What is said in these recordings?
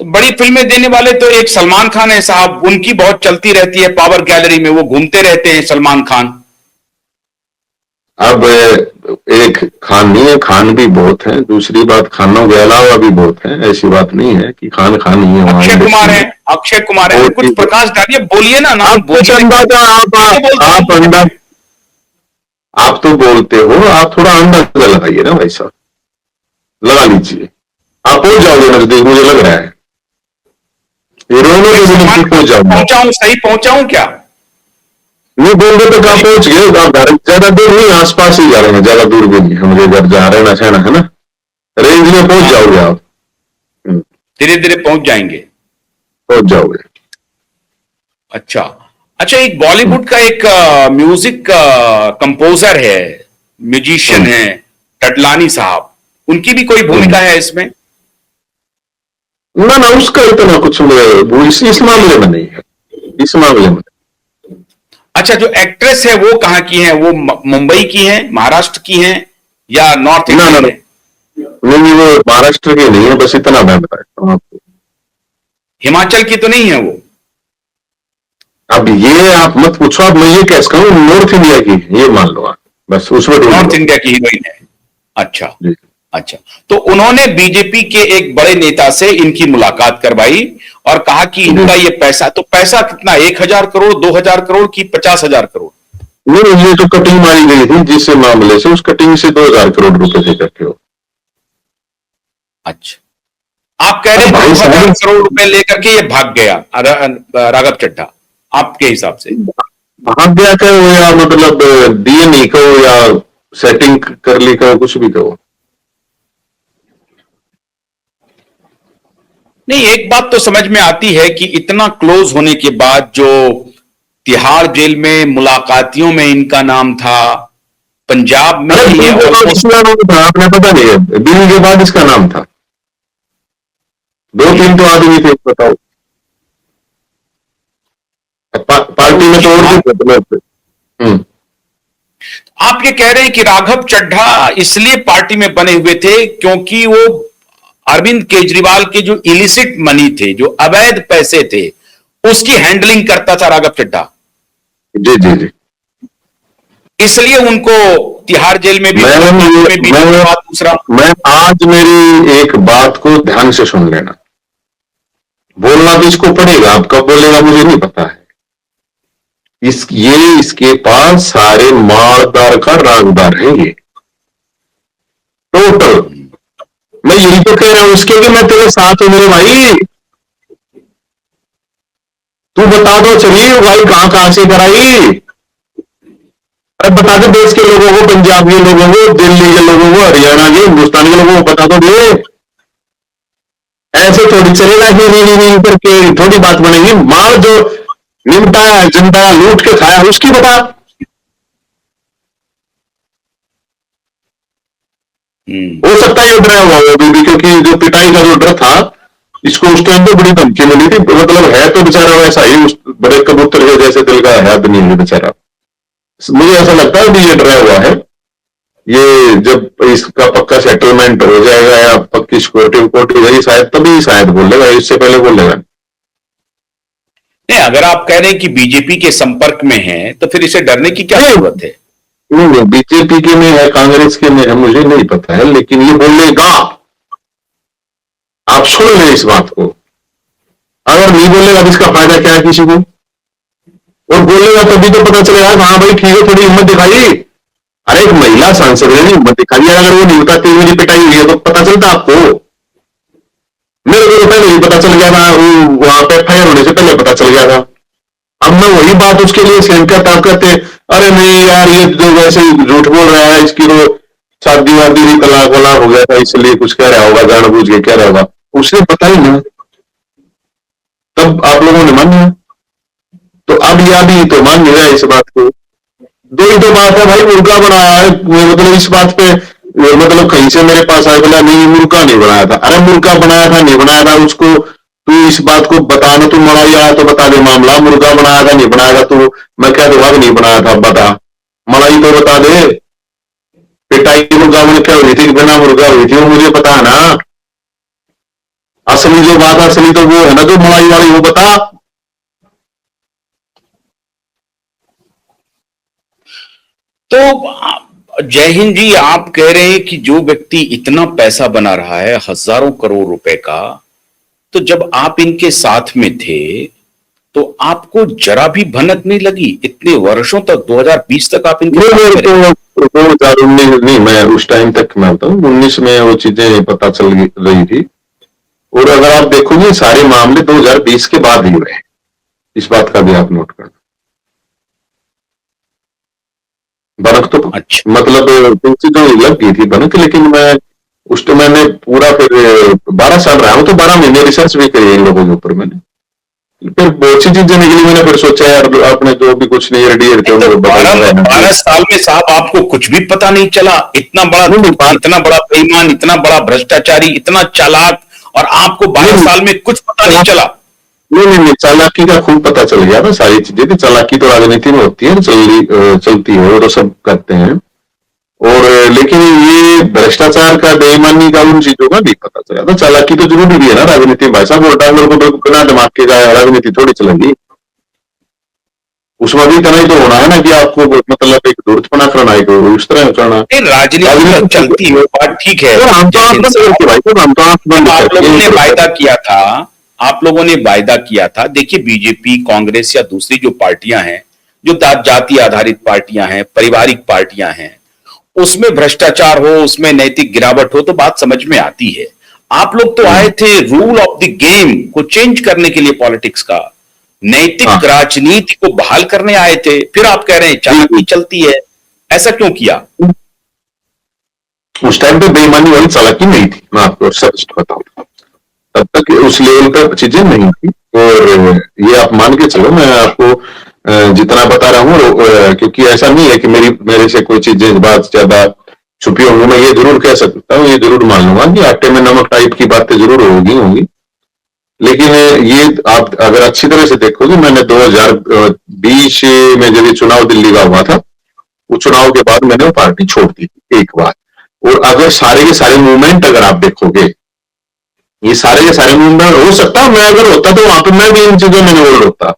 बड़ी फिल्में देने वाले तो एक सलमान खान है साहब, उनकी बहुत चलती रहती है पावर गैलरी में, वो घूमते रहते हैं सलमान खान। अब एक खान नहीं है, खान भी बहुत है। दूसरी बात, खानों के अलावा भी बहुत है। ऐसी बात नहीं है कि खान खान ही है वहां अक्षय कुमार इंडस्ट्री है, में। अक्षय कुमार है, वो अरे कुछ चीज प्रकाश डालिए, बोलिए ना, नाम आप कुछ बोलिए। अंदाजा, मैं आप बोलता हूँ। अंदाज, आप तो बोलते हो, आप थोड़ा अंदाजा लगाइए ना भाई साहब, लगा लीजिए। आप पहुंच जाओगे नजदीक, मुझे लग रहा है हीरोइनों मैं के भी सलमान नजदीक खान पहुंच तक जाऊंगा। पहुंचा हूं, सही पहुंचा हूं क्या? नहीं, बोलते तक आप करीब। पहुंच गए। आप ज्यादा दूर नहीं, आसपास ही जा रहे हैं, ज्यादा दूर भी नहीं है। मुझे घर जा रहे ना है ना, रेंज में पहुंच हाँ, जाओगे आप। धीरे धीरे पहुंच जाएंगे। पहुंच जाओगे। अच्छा। अच्छा, एक बॉलीवुड का एक म्यूजिक कंपोजर है, म्यूजिशियन हम्म। है, टडलानी साहब, उनकी भी कोई हम्म। भूमिका है इसमें? ना ना, उसका इतना कुछ वो इस मामले में नहीं है, इस मामले में। अच्छा, जो एक्ट्रेस है वो कहाँ की है? वो मुंबई की है, महाराष्ट्र की है, या नॉर्थ ना ना इंडियन ना, है? नहीं नहीं, वो महाराष्ट्र के नहीं है, बस इतना मैं बताता हूँ आपको। हिमाचल की तो नहीं है वो? अब ये आप मत पूछो, अब मैं ये कैसे कहूँ, नॉर्थ इंडिया की है, ये मान लो आप, बस उसमें ढूंढ नॉर्थ लो। इंडिया की हीरोइन है। अच्छा। जी। अच्छा, तो उन्होंने बीजेपी के एक बड़े नेता से इनकी मुलाकात करवाई और कहा कि जी। इनका ये पैसा, तो पैसा कितना, 1,000 करोड़, 2,000 करोड़ की 50,000 करोड़? नहीं, ये तो कटिंग मारी गई थी जिस मामले से, उस कटिंग से 2,000 करोड़ रुपए से इकट्ठे हो। अच्छा, आप कह रहे अरे हैं भाई 2,000 करोड़ साहब, रुपए लेकर के ये भाग गया राघव चड्ढा, आपके हिसाब से? भाग गया कहो या मतलब दिए नहीं कहो, या सेटिंग कर ली कहो, कुछ भी कहो। नहीं, एक बात तो समझ में आती है कि इतना क्लोज होने के बाद जो तिहाड़ जेल में मुलाकातियों में इनका नाम था, पंजाब में अरे ये बिल के बाद ऑलमोस्ट। इसका नाम था, आपने पता नहीं है, बिल के बाद इसका नाम था। दो तीन तो आदमी थे, बताओ। तो पार्टी में उनकी तो और भी बात, थे। हम्म। आप ये कह रहे हैं कि राघव चड्ढा इसलिए पार्टी में बने हुए थे क्योंकि वो अरविंद केजरीवाल के जो इलिसिट मनी थे, जो अवैध पैसे थे, उसकी हैंडलिंग करता था राघव चड्ढा, जी जी जी। इसलिए उनको तिहाड़ जेल में भी, मैं मुलाकातों में भी नंबर मैं बात दूसरा। मैं आज मेरी एक बात को ध्यान से सुन लेना। बोलना तो इसको पड़ेगा, आप कब बोलेगा मुझे नहीं पता है। इसके पास सारे मालदार का रागदार है ये, टोटल। मैं यही तो कह रहा हूं, इसके लिए मैं तेरे साथ हूं मेरे भाई। तू बता दो चलिए भाई, कहां कहां से कराई। अरे बता दो देश के लोगों को, पंजाब के लोगों को, दिल्ली के लोगों को, हरियाणा के, हिंदुस्तान के लोगों को बता दो दे। ऐसे थोड़ी चलेगा कि नहीं करके थोड़ी बात बनेगी। माल जो निमटा जनता लूट के खाया उसकी बता। हो सकता है ये डरा हुआ हो अभी भी, क्योंकि जो पिटाई का जो डर था, इसको उस टाइम तो बड़ी धमकी मिली थी। मतलब है तो बेचारा वैसा ही, उस बड़े कबूतर के जैसे दिल का है आदमी है बेचारा। मुझे ऐसा लगता है कि ये डरा हुआ है। ये जब इसका पक्का सेटलमेंट हो जाएगा या पक्की सिक्योरिटी विक्योरिटी हो जाएगी, शायद तभी शायद बोलेगा, इससे पहले बोलेगा। नहीं, अगर आप कह रहे हैं कि बीजेपी के संपर्क में है तो फिर इसे डरने की क्या नहीं जरूरत है? नहीं नहीं, बीजेपी के में है, कांग्रेस के में है, मुझे नहीं पता है, लेकिन ये बोलेगा। आप सुन लें इस बात को। अगर नहीं बोलेगा तो इसका फायदा क्या है किसी को? और बोलेगा तभी तो पता चलेगा, हाँ भाई ठीक है, थोड़ी हिम्मत दिखाई। अरे एक महिला सांसद ने हिम्मत दिखाई है, अगर वो नहीं बताती मेरी पिटाई हुई है तो पता चलता आपको। मेरे को तो पहले ही पता चल गया था, वहां पे एफआईआर होने से पहले पता चल गया था। अब मैं वही बात उसके लिए सेम करता, आप कहते अरे नहीं यार, ये जो वैसे ही झूठ बोल रहा है, इसकी तो शादी वादी भी तलाक वलाक हो गया था, इसलिए कुछ कह रहा होगा, जानबूझ के कह रहा होगा। उसे पता ही ना, तब आप लोगों ने माना। तो अब यह भी तो मान लिया इस बात को। दो ही तो बात है भाई, मुर्गा बनाया है, मतलब इस बात पे मतलब कहीं से मेरे पास आया, बोला नहीं मुर्गा नहीं बनाया था। अरे मुर्गा बनाया था नहीं बनाया था उसको तू इस बात को बताना, तू मलाई आया तो बता दे मामला, मुर्गा बनाया था नहीं बनाया था, तू मैं कह दूंगा कि नहीं बनाया था, बता, मलाई तो बता दे। पिटाई मुर्गा मैंने क्या हुई थी, बिना मुर्गा हुई थी, वो मुझे पता है ना। असली जो बात है, असली तो वो है ना जो मलाई वाली, वो बता। तो जय हिंद जी, आप कह रहे हैं कि जो व्यक्ति इतना पैसा बना रहा है, हजारों करोड़ रुपए का, तो जब आप इनके साथ में थे तो आपको जरा भी भनक नहीं लगी इतने वर्षों तक, 2020 तक आप इनके नहीं, साथ मेरे में रहे? को 2019 नहीं, मैं उस टाइम तक मैं बताऊं 19 में वो चीजें पता चल रही थी। और अगर आप देखोगे सारे मामले 2020 के बाद ही हुए हैं, इस बात का भी आप नोट करना। भनक तो अच्छा। मतलब उनसे जो लग गई थी भनक, लेकिन मैं उस टाइम मैंने पूरा फिर 12 साल रहा हूं तो 12 महीने रिसर्च भी करी इन लोगों के ऊपर मैंने। फिर बहुत सी चीजें निकली, मैंने फिर सोचा यार आपने जो भी कुछ नहीं रेडी थे नहीं तो उनको बारह बताइए। बारह साल में साहब आपको कुछ भी पता नहीं चला? इतना बड़ा नहीं धूर्त, नहीं इतना बड़ा बेईमान, इतना बड़ा भ्रष्टाचारी, इतना चालाक, और आपको 12 नहीं साल में कुछ पता नहीं चला? नहीं नहीं नहीं, चालाकी का खूब पता चल गया था सारी चीजें की। चालाकी तो राजनीति में होती है, चलती है, वो तो सब करते हैं। और लेकिन ये भ्रष्टाचार का, बेईमानी का, उन चीजों का भी पता चला था। चालाकी तो जरूरी भी है ना राजनीति में भाई साहब, वोट डालने को तो बिना दिमाग के राजनीति थोड़ी चलेगी। उसमें भी इतना ही तो होना है ना कि आपको मतलब एक धूर्तपना करना है, उस तरह करना। नहीं, राजनीति तो राजनीति चलती है, वो बात ठीक है। और हम तो जय आंख हिंद बंद साहब, करके भाई साहब, हम तो आंख जब बंद आप लोगों ने वायदा करके। किया था, आप लोगों ने वायदा किया था, देखिए बीजेपी, कांग्रेस या दूसरी जो पार्टियां हैं, जो जाति आधारित पार्टियां हैं, पारिवारिक पार्टियां हैं, उसमें भ्रष्टाचार हो, उसमें नैतिक गिरावट हो तो बात समझ में आती है। आप लोग तो आए थे रूल ऑफ द गेम को चेंज करने के लिए, पॉलिटिक्स का, नैतिक हाँ राजनीति को बहाल करने आए थे। फिर आप कह रहे हैं जी चालाकी जी। चलती है, ऐसा क्यों किया? उस टाइम पे बेईमानी वाली चालाकी नहीं थी, मैं आपको सच बताऊं। तब तक उस लेवल पर चीजें नहीं थी। और ये आप मान के चलो, मैं आपको जितना बता रहा हूँ, क्योंकि ऐसा नहीं है कि मेरे से कोई चीजें बात ज्यादा छुपी होंगी। मैं ये जरूर कह सकता हूँ, ये जरूर मान लूंगा कि आटे में नमक टाइप की बातें जरूर होंगी। लेकिन ये आप अगर अच्छी तरह से देखोगे, मैंने 2020 में जब ये चुनाव दिल्ली का हुआ था, वो चुनाव के बाद मैंने वो पार्टी छोड़ दी थी एक बार। और अगर सारे के सारे मूवमेंट अगर आप देखोगे, ये सारे के सारे मूवमेंट हो सकता, मैं अगर होता तो वहां पे मैं भी इन चीजों में इन्वॉल्व होता।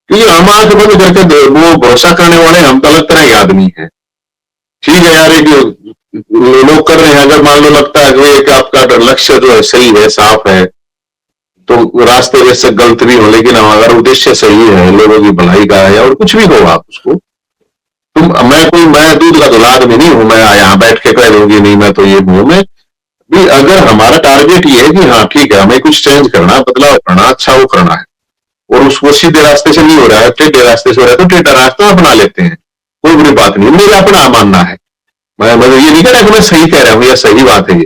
क्योंकि हम आंख बंद करके वो भरोसा करने वाले, हम तो अलग तरह के आदमी हैं। ठीक है यार, एक लोग कर रहे हैं, अगर मान लो लगता है कि एक आपका लक्ष्य जो है सही है, साफ है, तो रास्ते वैसे गलत भी हो, लेकिन अगर उद्देश्य सही है, लोगों की भलाई का है, और कुछ भी हो आप उसको, मैं दूध का धुला आदमी नहीं हूं, मैं यहाँ बैठ के कह दूंगी नहीं मैं तो ये हूं। मैं भी अगर हमारा टारगेट ये है कि हाँ ठीक है, हमें कुछ चेंज करना, बदलाव करना, अच्छा वो करना है, और उसको सीधे रास्ते से नहीं हो रहा है, टेढ़े रास्ते से हो रहा है, तो टेढ़ा रास्ता अपना लेते हैं। कोई बुरी बात नहीं, मेरा अपना मानना है। मैं ये नहीं कह रहा कि मैं सही कह रहा हूं या सही बात है ये।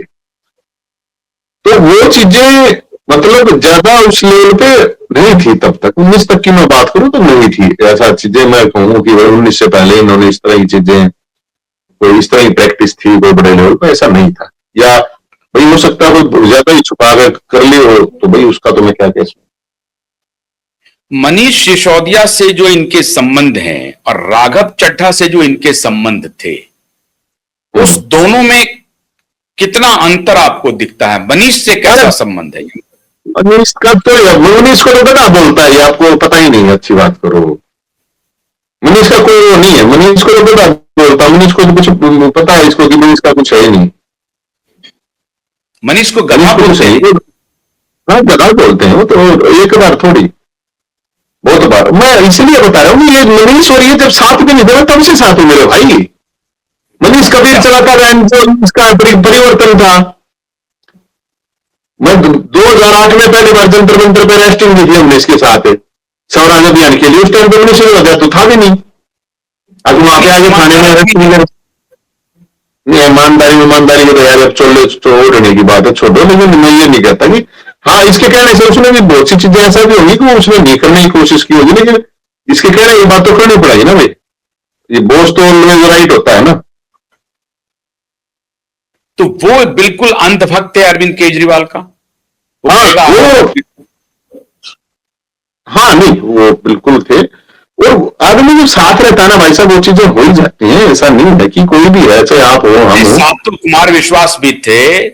तो वो चीजें मतलब ज्यादा उस लेवल पे नहीं थी तब तक। 19 तक की मैं बात करूं तो नहीं थी ऐसा चीजें, मैं कहूँ कि 19 से पहले इन्होंने इस तरह की चीजें, कोई इस तरह की प्रैक्टिस थी कोई बड़े लेवल पे, ऐसा नहीं था। या भाई हो सकता है कोई ज्यादा ही छुपा कर ली हो, तो भाई उसका तो मैं क्या कह सकता। मनीष सिसोदिया से जो इनके संबंध हैं और राघव चड्ढा से जो इनके संबंध थे, उस दोनों में कितना अंतर आपको दिखता है? मनीष से कैसा संबंध है? मनीष का तो, मनीष को तो पता बोलता है, ये आपको पता ही नहीं, अच्छी बात करो। मनीष का कोई वो नहीं है, मनीष को तो पता बोलता, मनीष को तो कुछ पता है इसको कि मनीष का कुछ है ही नहीं। मनीष को मनीष गधा को कुछ बोलते है हैं? ही। हाँ गधा बोलते हैं वो तो, एक बार थोड़ी, बहुत बार। मैं इसलिए बता रहा हूँ, ये मनीष और ये जब साथ में नहीं थे, तब से साथ है मेरे भाई। मनीष कबीर अच्छा। चलाता रहा, जो इसका परिवर्तन था। मैं 2008 में पहली बार जंतर मंतर पे रेस्टिंग दी थी हमने इसके साथ स्वराज अभियान के लिए। उस टाइम पे मनीष हो गया तो था भी नहीं। अब वहां पे आगे थाने में रेस्ट नहीं कर। नहीं, ईमानदारी के तो यार अब छोड़ने की बात है, छोड़ो। लेकिन मैं ये नहीं कहता कि हाँ इसके कहने से उसने भी बहुत सी चीजें ऐसा भी होगी कि वो उसने नहीं करने की कोशिश की होगी, लेकिन इसके कहने की बात तो करनी पड़ेगी ना भाई। ये बॉस तो ऑलवेज राइट होता है ना। तो वो बिल्कुल अंधभक्त है अरविंद केजरीवाल का? वो हाँ कहेगा वो, हाँ नहीं वो बिल्कुल थे। और आदमी जब साथ रहता है ना भाई साहब, वो चीजें हो ही जाती हैं। ऐसा नहीं है कि कोई भी है, चाहे आप हो हम हो। साथ तो कुमार विश्वास भी थे,